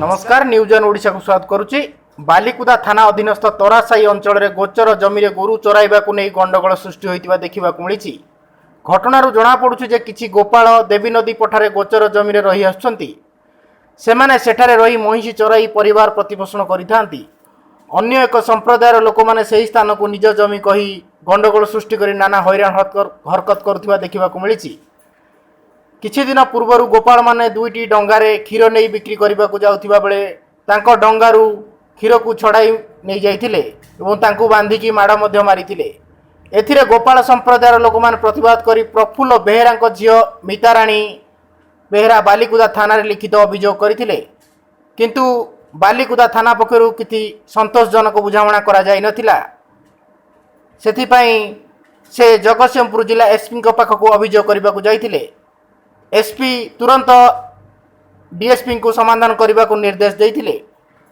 नमस्कार news on Odisha को स्वागत करुच्ची। बालिकुदा थाना अधीनस्थ तरासाई अंचल में गोचर जमी गोरु चराइबा नहीं गंडगोल सृष्टि होता देखा मिली। घटनार जमापड़ी जे किसी गोपाल देवी नदी पठारे गोचर जमी रही आसुच्च सेठारे रही महिषी चराई परिवार प्रतिपोषण करिथांती। अन्य एक संप्रदायर लोक मैंने से स्थान को निज जमी कही गंडगोल सृष्टि कर नाना हैरान हरकत करुवा देखा मिली। किछि दिन पूर्वर गोपाल माने दुईटी डंगारे क्षीर नहीं बिक्री करने को जाउथिबा बेले तांको डंगारू क्षीर को छड़ाई नहीं जाइथिले एवं तांको बांधिकी माड़ मध्य मारिथिले। एथिरे गोपाल संप्रदायर लोक माने प्रतिवाद करी प्रफुल्ल बेहेरा झील मिताराणी बेहेरा बालिकुदा थाना रे लिखित अभियोग करथिले, किंतु बालिकुदा थाना पक्षरु किछि संतोषजनक बुझामणा करा जाय नथिला। सेथिपई से जगतसिंहपुर जिला एसपी पाखक अभियोग करने को जाइथिले। एसपी तुरंत डीएसपी को समाधान करने को निर्देश देते।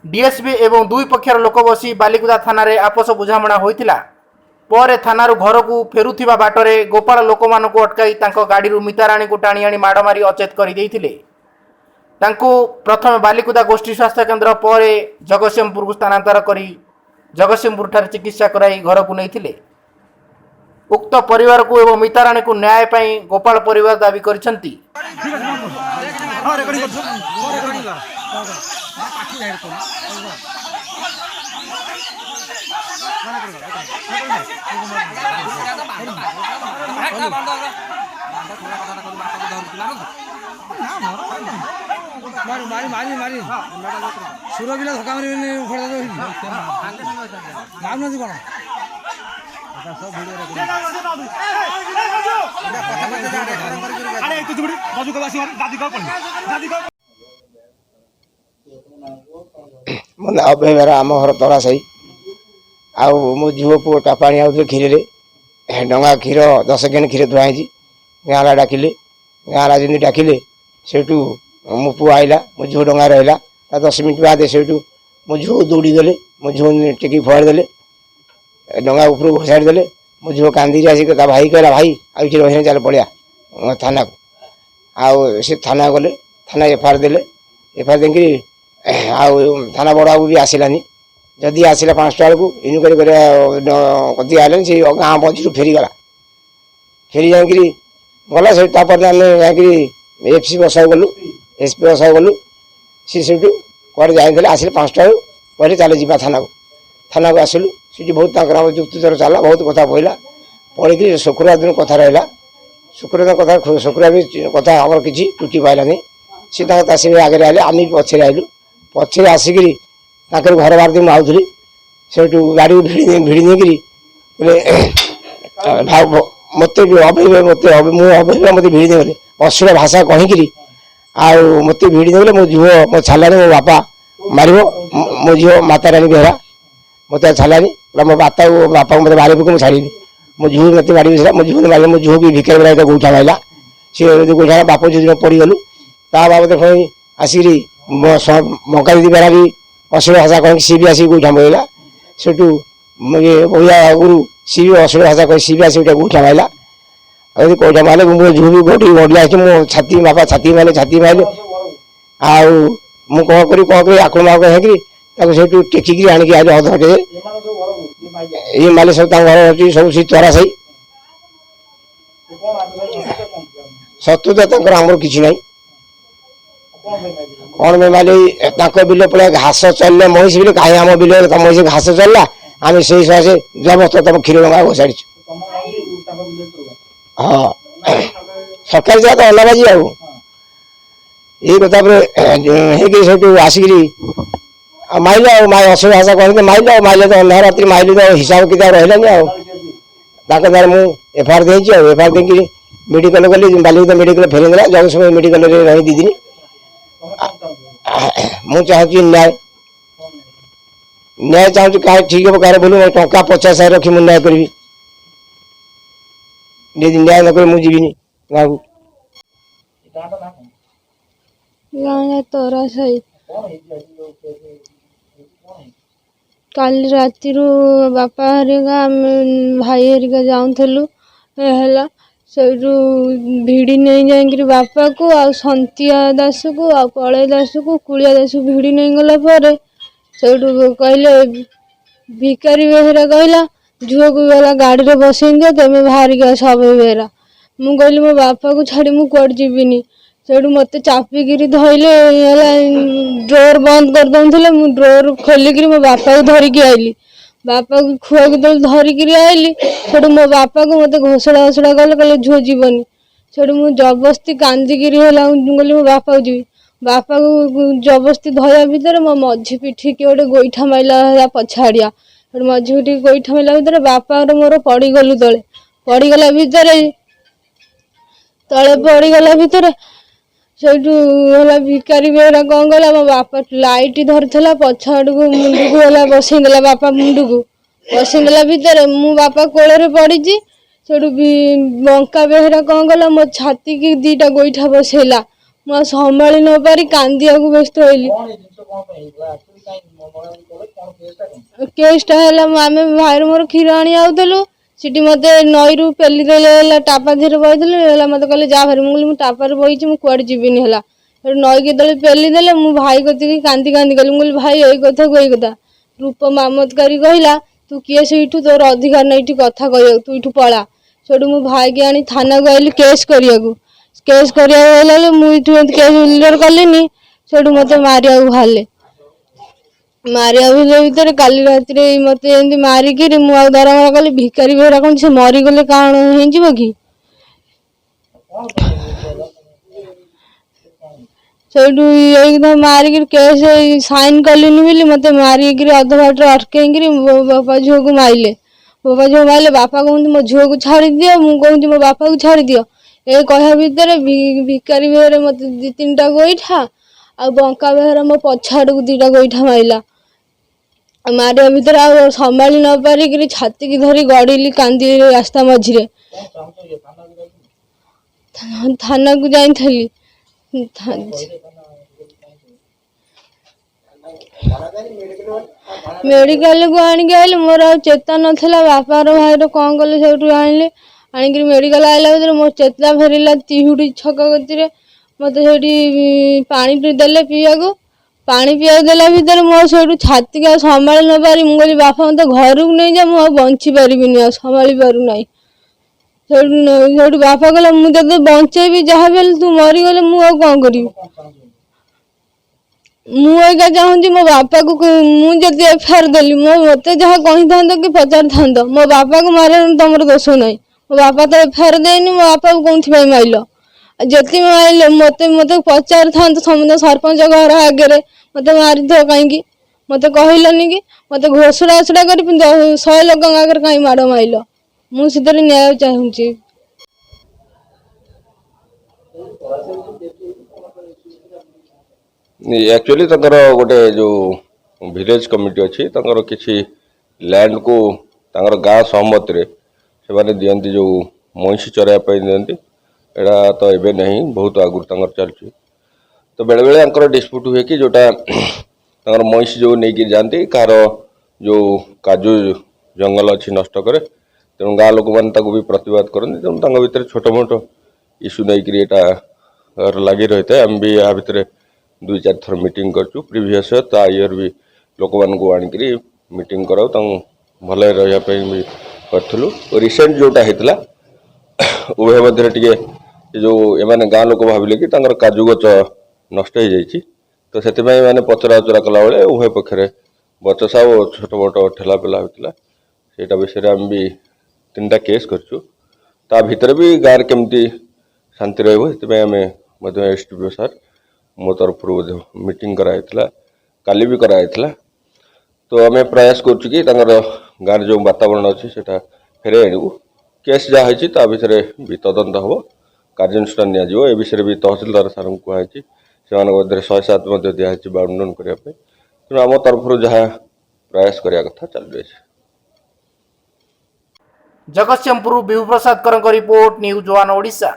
डीएसपी एवं दुई पक्षर लोक बसी बालिकुदा थाना रे आपस बुझामणा होइतिला। पर थानारू घर को फेरुथिबा बाटरे गोपाल लोक मान को अटकाई तांको गाड़ी मिताराणी को टाणी आनी माड़ मारी अचेत कर देइथिले। तांको प्रथम बालिकुदा गोष्ठी स्वास्थ्य केन्द्र पर जगतसिंहपुर को स्थानांतर करी जगतसिंहपुर ठारे चिकित्सा कराई घर को नहीं। उक्त परिवार को एवं मिताराणी को न्याय पाई गोपाल परिवार दाबी करिसंती। मन अभेरा आम घर तरासाई आउ मो झील पुओ टापाणी आउे क्षीर डंगा क्षीर 10 केन क्षीर धुआई गाँला डाकिले गाँला जमी डाकिले सेठू मो पु आईला मो झील डंगा रहा 10 मिनट बाद सेठू मो झील दौड़ी गले मो झील टेकी फुआड़ देले डंगा ऊपर घोषाड़ी देले मो झील कांदी आसिक भाई कहला भाई आई रही चल पड़िया थाना को आउ से थाना गले थाना एफआईआर देले एफआईआर देखिए आउ थाना बड़ बाबू भी आसलानी जदि आसला 5टा बेलू इनक्वारी कदी आए से गाँ मझी फेरीगला फेरी जाकि गला से एफसी बसा गलु एसपी बसा गलु सी सेठू कड़े जाते आसिले 5टा कहले चले जा थाना को आसलु सीटी बहुत जुक्तितर चला बहुत कथा पड़ा पढ़ी शुक्रवार दिन कथा रहा शुक्रवार कथा शुक्रवार भी कथा आम किसी टूटी पाइलानी सी आसिक आगे आए आम पछे आइलु पछे आसिक घर बाहर दिन आउली से गाड़ी भिड़ी नहीं मत अभय मत मुझे मत भिड़ी देगले अश्लील भाषा कहीकि आउ मत भिड़ी देगले मो झील मो छालानी मो बापा मार मो झील माताराणी बेहरा मत छालानी मो बापा मत मारे मुझे छाड़ी मो झील मत मारी मो झील मारे मो झील भी भिकार बेला गोईठा मारा सी गोईठा बाप जो पड़गलु ता बाबद पुणी आसिक मका दीदी बेहरा भी अश्लील भाषा कह सी भी आसिक गोईठा मारा सेठू बहिया गुरु सी भी अश्लील भाषा कह सी भी आसिक गोईठा मारा गोईठा मारे मो झील भी गोटी गड़िया मो छाती बापा छाती मारे आउ मु कह आक्रमण होकर टेकिक आणिक आज अधघटे ये माले सब घर सब सी तरासाई शत्रुता आमर कि ना कौन बेमाली बिल पड़े घास चलने महिषी बिल कहीं आम बिल महिषी घास चलला आम से सकाशे जबरदस्त तुम क्षीर डंगा घोषाड़ी हाँ सरकारी जगह तो अलाबाजी आउ ये कथा आसिक माइल अश्लील भाषा कहते माइल तो अंधा रात्रि माइल तो हिसाब किताब रहा द्वारा मुझे एफआईआर देती एफआईआर देखिए मेडिकल गली बालिकुदा मेडिकल फेरदेला जगत मेडिकल रही 2 दिन मु चाहूँ न्याय चाहूँ क्या ठीक है कह बोलू टा 50,000 रखी मुझे न्याय करी न्याय नक मुझे जीविनी गाँव तरासाई काल राति बापा हरिका भाई हरिका जाऊलु है ସେଇଠୁ ଭିଡ଼ି ନେଇ ଯାଇକିରି ବାପାକୁ ଆଉ ସନ୍ତିଆ ଦାସକୁ ଆଉ ପଳେଇ ଦାସକୁ କୁଳିଆ ଦାସକୁ ଭିଡ଼ି ନେଇଗଲା ପରେ ସେଇଠୁ କହିଲେ ଭିକାରୀ ବେହେରା କହିଲା ଝୁଅକୁ ଗଲା ଗାଡ଼ିରେ ବସେଇ ଦିଅ ତମେ ବାହାରିକି ଆସ ଅଭୟ ବେହେରା। ମୁଁ କହିଲି ମୋ ବାପାକୁ ଛାଡ଼ି ମୁଁ କୁଆଡ଼େ ଯିବିନି। ସେଇଠୁ ମୋତେ ଚାପିକିରି ଧଇଲେ ହେଲା ଡୋର୍ ବନ୍ଦ କରିଦେଉଥିଲେ ମୁଁ ଡୋର୍ ଖୋଲିକିରି ମୋ ବାପାକୁ ଧରିକି ଆଇଲି। ବାପାକୁ ଖୁଆକୁ ଯେତେବେଳେ ଧରିକିରି ଆଇଲି ସେଠୁ ମୋ ବାପାକୁ ମୋତେ ଘୋଷଡ଼ା କଲେ କହିଲେ ଝୁଅ ଯିବନି। ସେଠୁ ମୁଁ ଜବରଦସ୍ତି କାନ୍ଦିକିରି ହେଲା ମୁଁ କହିଲି ମୋ ବାପାକୁ ଯିବି। ବାପାକୁ ଜବରଦସ୍ତି ଧରିବା ଭିତରେ ମୋ ମଝି ପିଠିକି ଗୋଟେ ଗୋଇଠା ମାଇଲା ହେଲା ପଛଆଡ଼ିଆ। ସେଠୁ ମଝି ପିଠିକି ଗୋଇଠା ମାଇଲା ଭିତରେ ବାପାର ମୋର ପଡ଼ିଗଲୁ ତଳେ। ପଡ଼ିଗଲା ଭିତରେ ସେଇଠୁ ହେଲା ଭିକାରୀ ବେହେରା କ'ଣ କଲା ମୋ ବାପା ଲାଇଟ୍ ଧରିଥିଲା ପଛ ଆଡ଼କୁ ମୁଣ୍ଡକୁ ହେଲା ବସେଇ ଦେଲା ବାପା ମୁଣ୍ଡକୁ ବସେଇ ଦେଲା ଭିତରେ ମୁଁ ବାପା କୋଳରେ ପଡ଼ିଛି। ସେଠୁ ବଙ୍କା ବେହେରା କ'ଣ କଲା ମୋ ଛାତିକି 2ଟା ଗୋଇଠା ବସେଇଲା। ମୁଁ ଆଉ ସମ୍ଭାଳି ନ ପାରି କାନ୍ଦିବାକୁ ବ୍ୟସ୍ତ ହେଲି। କେସ୍ଟା ହେଲା ଆମେ ଭାଇର ମୋର କ୍ଷୀର ଆଣି ଆଉଥିଲୁ ସେଠି ମୋତେ ନଈରୁ ପେଲି ଦେଲେ ହେଲା ଟାପା ଧିରେ ବଇଥିଲି ହେଲା ମୋତେ କହିଲେ ଯା ଭାରି। ମୁଁ କହିଲି ମୁଁ ଟାପାରେ ବଇଛି ମୁଁ କୁଆଡ଼େ ଯିବିନି ହେଲା। ସେଠୁ ନଈକି ଯେତେବେଳେ ପେଲି ଦେଲେ ମୁଁ ଭାଇ କତିକି କାନ୍ଦି କାନ୍ଦି ଗଲି। ମୁଁ କହିଲି ଭାଇ ଏଇ କଥା ରୂପ ମାମତକାରୀ କହିଲା ତୁ କିଏ ସେଇଠୁ ତୋର ଅଧିକାର ନାହିଁ ଏଇଠି କଥା କହିବାକୁ ତୁ ଏଇଠୁ ପଳା। ସେଠୁ ମୁଁ ଭାଇକି ଆଣି ଥାନାକୁ ଆଇଲି କେସ୍ କରିବାକୁ ଗଲାବେଳେ ମୁଁ ଏଇଠୁ କେସ୍ କ୍ଲିୟର କଲିନି। ସେଠୁ ମୋତେ ମାରିବାକୁ ବାହାରିଲେ। ଭିତରେ କାଲି ରାତିରେ ମୋତେ ଏମିତି ମାରିକିରି ମୁଁ ଆଉ ଦରମା କଲି ଭିକାରୀ ବେହେରା କ'ଣ ସେ ମରିଗଲେ କ'ଣ ହେଇଯିବ କି? ସେଇଠୁ ଏଇ କଥା ମାରିକିରି କେସ୍ ସାଇନ୍ କଲିନି ବୋଲି ମୋତେ ମାରିକିରି ଅଧ ବାଟରେ ଅଟକେଇକିରି ବାପା ଝିଅକୁ ମାଇଲେ। ବାପା କହୁଛନ୍ତି ମୋ ଝିଅକୁ ଛାଡ଼ିଦିଅ। ମୁଁ କହୁଛି ମୋ ବାପାକୁ ଛାଡ଼ିଦିଅ। ଏ କହିବା ଭିତରେ ଭିକାରୀ ବେହେରା ମୋତେ 2-3ଟା ଗୋଇଠା ଆଉ ବଙ୍କା ବେହେରା ମୋ ପଛ ଆଡ଼କୁ 2ଟା ଗୋଇଠା ମାଇଲା। ମାରିବା ଭିତରେ ଆଉ ସମ୍ଭାଳି ନ ପାରିକିରି ଛାତିକି ଧରି ଗଡ଼ିଲି କାନ୍ଦିଲି ରାସ୍ତା ମଝିରେ। ଥାନାକୁ ଯାଇଥିଲି। ମେଡ଼ିକାଲକୁ ଆଣିକି ଆଇଲି ମୋର ଆଉ ଚେତା ନଥିଲା। ବାପାର ଭାଇର କ'ଣ କଲେ ସେଇଠୁ ଆଣିକିରି ମେଡ଼ିକାଲ ଆଇଲା ଭିତରେ ମୋ ଚେତା ଫେରିଲା ତିହୁଡ଼ି ଛକ କତିରେ। ମୋତେ ସେଇଠି ପାଣି ଦେଲେ ପିଇବାକୁ। ପାଣି ପିଇବାକୁ ଦେଲା ଭିତରେ ମୋ ସେଇଠୁ ଛାତିକି ଆଉ ସମ୍ଭାଳି ନ ପାରି ମୁଁ କହିଲି ବାପା ମୋତେ ଘରକୁ ନେଇଯା ମୁଁ ଆଉ ବଞ୍ଚି ପାରିବିନି ଆଉ ସମ୍ଭାଳି ପାରୁନାହିଁ। ସେଇଠୁ ବାପା କହିଲା ମୁଁ ତତେ ବଞ୍ଚେଇବି ଯାହା ବି ହେଲେ ତୁ ମରିଗଲେ ମୁଁ ଆଉ କ'ଣ କରିବି। ମୁଁ ଏକା ଚାହୁଁଛି ମୋ ବାପାକୁ ମୁଁ ଯଦି ଏଫଆଇଆର ଦେଲି ମୋତେ ଯାହା କହିଥାନ୍ତ କି ପଚାରିଥାନ୍ତ ମୋ ବାପାକୁ ମାରିବାରେ ତମର ଦୋଷ ନାହିଁ। ମୋ ବାପା ତ ଏଫଆଇଆର ଦେଇନି ମୋ ବାପାକୁ କୋଉଥିପାଇଁ ମାଇଲ। ଯେତିକି ମାଇଲେ ମୋତେ ପଚାରିଥାନ୍ତ ସମସ୍ତେ ସରପଞ୍ଚ ଘର ଆଗରେ ମୋତେ ମାରିଥିବ କାହିଁକି ମୋତେ କହିଲନି କି ମୋତେ ଘୋଷଡ଼ା କରି 100 ଲୋକଙ୍କ ଆଗରେ କାହିଁ ମାଡ଼ ମାଇଲ। ମୁଁ ସେଥିରେ ନ୍ୟାୟ ଚାହୁଁଛି। एक्चुअली तंकर गोटे जो विलेज कमिटी अच्छी तंकर किसी लैंड को तंकर गाँ सहमत रे से माने दियंती जो महिषी चराइया दियंती एटा तो एबे नहीं बहुत आगुर तंकर चलची। तो बेले बेले अंकर डिस्प्यूट हुए कि जोटा तंकर महिषी जो नहीं जाती कार जो काजू जंगल अच्छी नष्ट करे तेणु गाँ लोक मैंने भी प्रतिवाद करते तेणु भितर छोट मोट इश्यू नहीं एटा लगी रही है। आम भी या भितर 2-4 थर मीटिंग करचु प्रीवियस ता ईयर भी लोक मान को आनिकरी मीटिंग कराऊ भल रहा भी करूँ। रिसेंट जोटा होता उभय मध्य टे जो एमाने गाँ लोक भाविले कि काजू गच नष्ट हो जाइए तो से मैंने पचरा उचरा कला बेले उभय पक्षे बचसा और छोट मोट ठेला पेला होता से विषय आम भी 3टा केस करचु ता भितर भी गाँव केमती शांति रही एसडीपीओ सार मो तरफ मीटिंग कराइला काली भी कराइला। तो आम प्रयास करुँ कि गाँव जो वातावरण अच्छी से फेर आणु केस जहाँ होती भितर भी तदंत हम कार्यानुष्ठान निया ए विषय भी तहसिलदार सार को कहुई से 107 दिखाई बाउंडन करने तेणु आम तरफ जहाँ प्रयास करने कथा चल रही है। जगतसिंहपुर विभु प्रसाद रिपोर्ट न्यूज 1 ओडिशा।